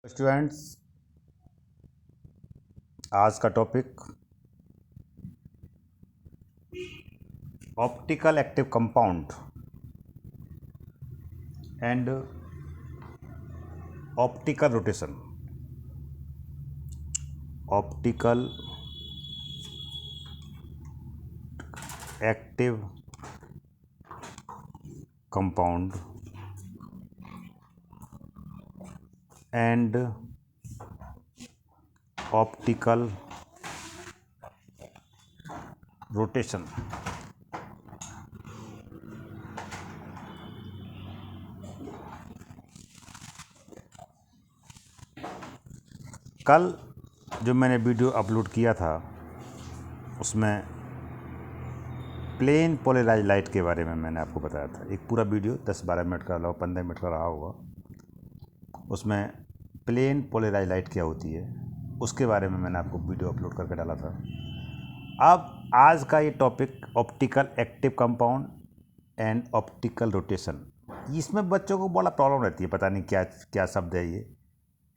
Students, आज का topic optical active compound and optical rotation. Optical active compound and optical rotation. कल जो मैंने वीडियो अपलोड किया था उसमें प्लेन पोलराइज लाइट के बारे में मैंने आपको बताया था। एक पूरा वीडियो 10-12 मिनट का 15 मिनट का रहा होगा। उसमें प्लेन पोलराइज लाइट क्या होती है उसके बारे में मैंने आपको वीडियो अपलोड करके डाला था। अब आज का ये topic optical active compound and optical rotation. इसमें बच्चों को बड़ा प्रॉब्लम रहती है, पता नहीं क्या क्या शब्द है ये।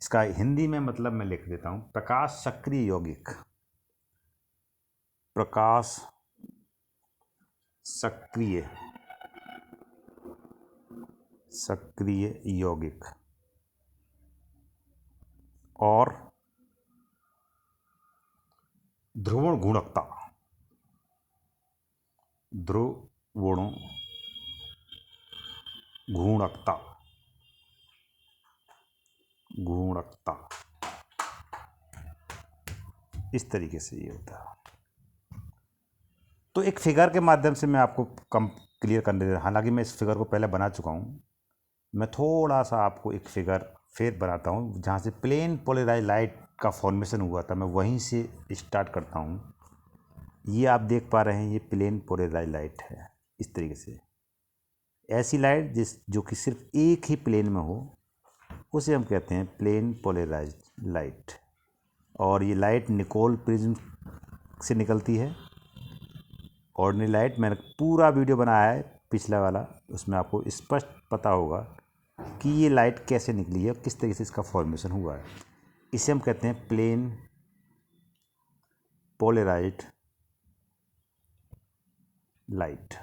इसका हिंदी में मतलब मैं लिख देता हूँ, प्रकाश सक्रिय यौगिक। प्रकाश सक्रिय यौगिक और ध्रुवण गुणकता। गुणकता इस तरीके से ये होता है। तो एक फिगर के माध्यम से मैं आपको कम क्लियर कर दे रहा हूँ। हालांकि मैं इस फिगर को पहले बना चुका हूँ, मैं थोड़ा सा आपको एक फिगर फिर बनाता हूँ जहाँ से प्लेन पोलराइज लाइट का फॉर्मेशन हुआ था। मैं वहीं से स्टार्ट करता हूँ। ये आप देख पा रहे हैं, ये प्लेन पोलराइज लाइट है। इस तरीके से ऐसी लाइट जो कि सिर्फ एक ही प्लेन में हो उसे हम कहते हैं प्लेन पोलराइज लाइट। और ये लाइट निकोल प्रिज्म से निकलती है। ऑर्डिनरी लाइट मैंने पूरा वीडियो बनाया है पिछला वाला, उसमें आपको स्पष्ट पता होगा कि ये लाइट कैसे निकली है, किस तरीके से इसका फॉर्मेशन हुआ है। इसे हम कहते हैं प्लेन पोलराइज्ड लाइट।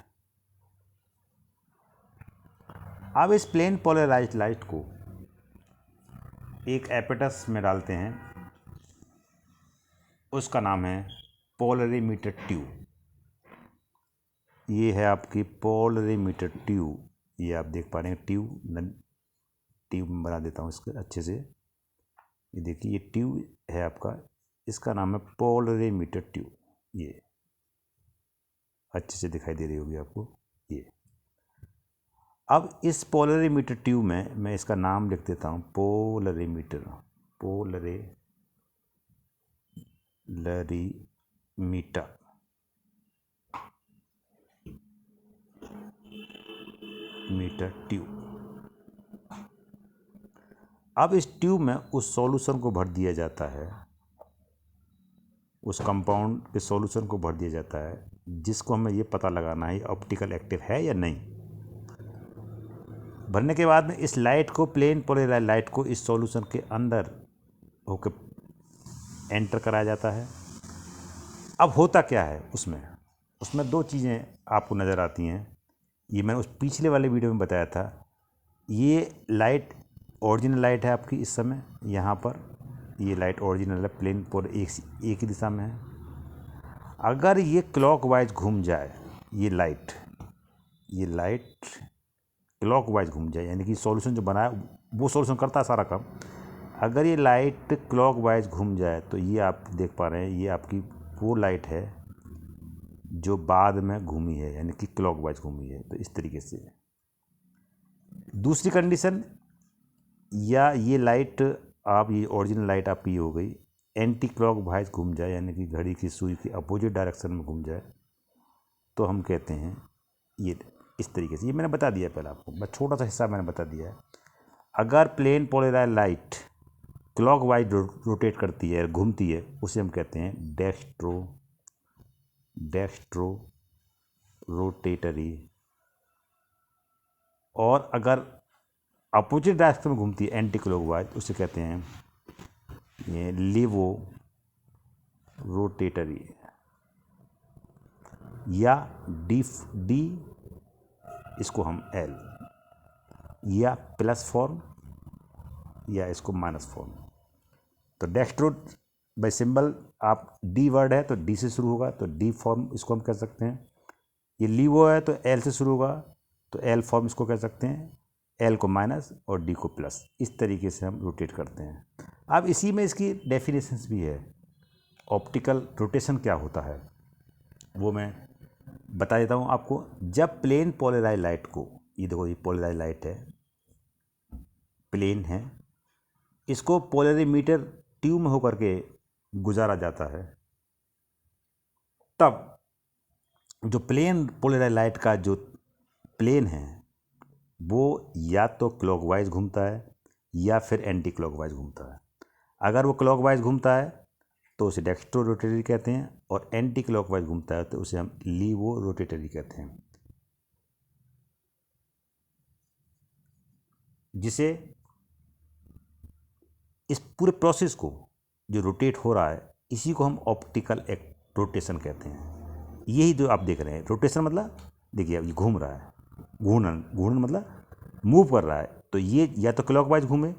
अब इस प्लेन पोलराइज्ड लाइट को एक एपेटस में डालते हैं, उसका नाम है पोलरीमीटर ट्यूब। ये है आपकी पोलरीमीटर ट्यूब। ये आप देख पा रहे हैं ट्यूब बना देता हूँ इसके अच्छे से। ये देखिए, ये ट्यूब है आपका, इसका नाम है पोलरीमीटर ट्यूब। ये अच्छे से दिखाई दे रही होगी आपको ये। अब इस पोलरीमीटर ट्यूब में मैं इसका नाम लिख देता हूँ पोलरीमीटर ट्यूब। अब इस ट्यूब में उस सॉल्यूशन को भर दिया जाता है, उस कंपाउंड के सॉल्यूशन को भर दिया जाता है, जिसको हमें ये पता लगाना है ऑप्टिकल एक्टिव है या नहीं। भरने के बाद में इस लाइट को, प्लेन पोलराइज्ड लाइट को इस सॉल्यूशन के अंदर होकर एंटर कराया जाता है। अब होता क्या है उसमें दो चीज़ें आपको नज़र आती हैं। ये मैंने उस पिछले वाले वीडियो में बताया था। ये लाइट ओरिजिनल लाइट है आपकी इस समय यहाँ पर। ये लाइट ओरिजिनल है, प्लेन पर एक ही दिशा में है। अगर ये क्लॉकवाइज घूम जाए, ये लाइट क्लॉकवाइज घूम जाए, यानी कि सॉल्यूशन जो बनाया वो सॉल्यूशन करता है सारा काम। अगर ये लाइट क्लॉकवाइज घूम जाए तो ये आप देख पा रहे हैं, ये आपकी वो लाइट है जो बाद में घूमी है, यानी कि क्लॉकवाइज घूमी है। तो इस तरीके से दूसरी कंडीशन, या ये लाइट आप, ये ओरिजिनल लाइट आपकी ये हो गई, एंटी क्लॉकवाइज घूम जाए, यानी कि घड़ी की सुई की अपोजिट डायरेक्शन में घूम जाए, तो हम कहते हैं ये इस तरीके से। ये मैंने बता दिया पहले आपको, बस छोटा सा हिस्सा मैंने बता दिया है। अगर plane polarised light clockwise rotate करती है, घूमती है, उसे हम कहते हैं डेक्स्ट्रो रोटेटरी। और अगर अपोजिट डायरेक्शन में घूमती है एंटी क्लॉकवाइज, उसे कहते हैं ये लीवो रोटेटरी, या डी इसको हम एल, या प्लस फॉर्म या इसको माइनस फॉर्म। तो डेक्स्ट्रो बाय सिंबल आप डी वर्ड है तो डी से शुरू होगा तो डी फॉर्म इसको हम कह सकते हैं। ये लीवो है तो एल से शुरू होगा तो एल फॉर्म इसको कह सकते हैं, एल को माइनस और डी को प्लस। इस तरीके से हम रोटेट करते हैं। अब इसी में इसकी डेफिनेशंस भी है। ऑप्टिकल रोटेशन क्या होता है वो मैं बता देता हूँ आपको। जब प्लेन पोलराइज लाइट को, ये देखो ये पोलराइज लाइट है, प्लेन है, इसको पोलरीमीटर ट्यूब में होकर के गुजारा जाता है, तब जो प्लेन पोलराइज लाइट का जो प्लेन है वो या तो क्लॉकवाइज घूमता है या फिर एंटी क्लॉकवाइज घूमता है। अगर वो क्लॉकवाइज घूमता है तो उसे डेक्स्ट्रो रोटेटरी कहते हैं, और एंटी क्लॉकवाइज घूमता है तो उसे हम लीवो रोटेटरी कहते हैं। जिसे इस पूरे प्रोसेस को जो रोटेट हो रहा है इसी को हम ऑप्टिकल रोटेशन कहते हैं। यही जो आप देख रहे हैं रोटेशन मतलब, देखिए अब ये घूम रहा है, घूर्णन मतलब मूव कर रहा है, तो ये या तो क्लॉकवाइज घूमे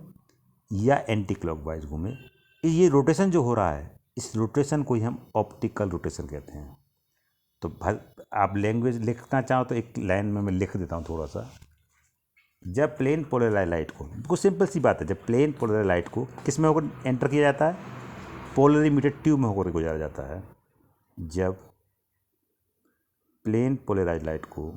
या एंटी क्लॉकवाइज घूमे। ये रोटेशन जो हो रहा है इस रोटेशन को ही हम ऑप्टिकल रोटेशन कहते हैं। तो आप लैंग्वेज लिखना चाहो तो एक लाइन में मैं लिख देता हूँ थोड़ा सा। जब प्लेन पोलराइज लाइट को, बिल्कुल सिंपल सी बात है, जब प्लेन पोलराइज लाइट को किस में होकर एंटर किया जाता है, पोलरीमीटर ट्यूब में होकर गुजारा जाता है। जब प्लेन पोलराइज लाइट को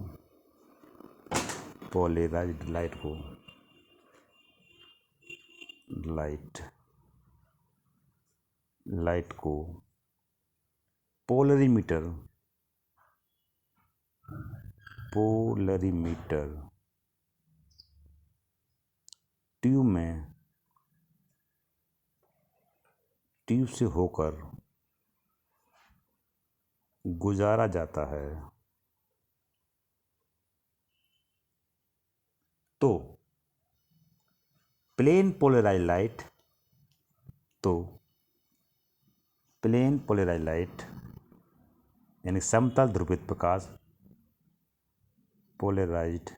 लाइट को पोलरीमीटर ट्यूब से होकर गुजारा जाता है, तो प्लेन पोलराइज लाइट यानी समतल ध्रुवित प्रकाश, पोलराइज्ड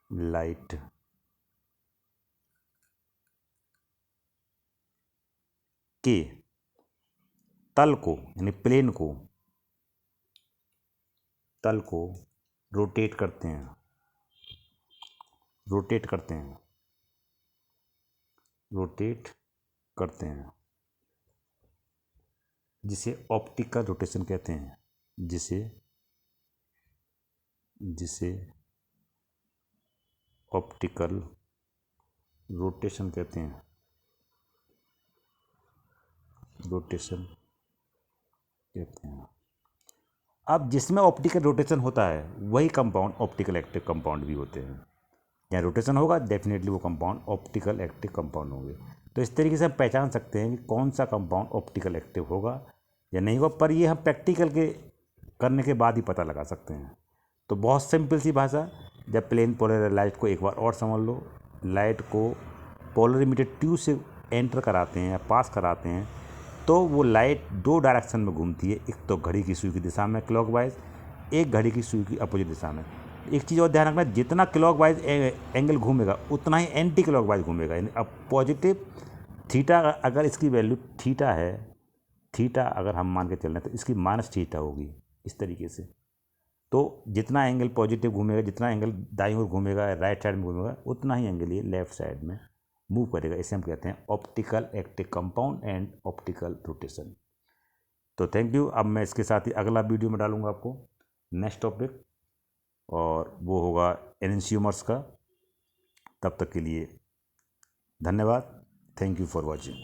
लाइट के तल को यानी प्लेन को रोटेट करते हैं, जिसे ऑप्टिकल रोटेशन कहते हैं, जिसे ऑप्टिकल रोटेशन कहते हैं। अब जिसमें ऑप्टिकल रोटेशन होता है वही कंपाउंड ऑप्टिकल एक्टिव कंपाउंड भी होते हैं। जहाँ रोटेशन होगा डेफिनेटली वो कंपाउंड ऑप्टिकल एक्टिव कंपाउंड होंगे। तो इस तरीके से हम पहचान सकते हैं कि कौन सा कंपाउंड ऑप्टिकल एक्टिव होगा या नहीं होगा, पर ये हम प्रैक्टिकल के करने के बाद ही पता लगा सकते हैं। तो बहुत सिंपल सी भाषा, जब प्लेन पोलराइज लाइट को एक बार और समझ लो, लाइट को पोलरीमीटर ट्यूब से एंटर कराते हैं या पास कराते हैं तो वो लाइट दो डायरेक्शन में घूमती है, एक तो घड़ी की सुई की दिशा में क्लॉकवाइज, एक घड़ी की सुई की अपोजिट दिशा में। एक चीज़ और ध्यान रखना, जितना क्लॉकवाइज एंगल घूमेगा उतना ही एंटी क्लॉकवाइज घूमेगा। यानी अब पॉजिटिव थीटा अगर इसकी वैल्यू थीटा है, थीटा अगर हम मान के चल रहे हैं तो इसकी माइनस थीटा होगी, इस तरीके से। तो जितना एंगल पॉजिटिव घूमेगा, जितना एंगल दाईं ओर घूमेगा, राइट साइड में घूमेगा, उतना ही एंगल ये लेफ्ट साइड में मूव करेगा। इसे हम कहते हैं optical active compound and optical rotation. तो थैंक यू। अब मैं इसके साथ ही अगला वीडियो में डालूंगा आपको नेक्स्ट टॉपिक, और वो होगा एनेंशियोमर्स का। तब तक के लिए धन्यवाद। Thank you for watching.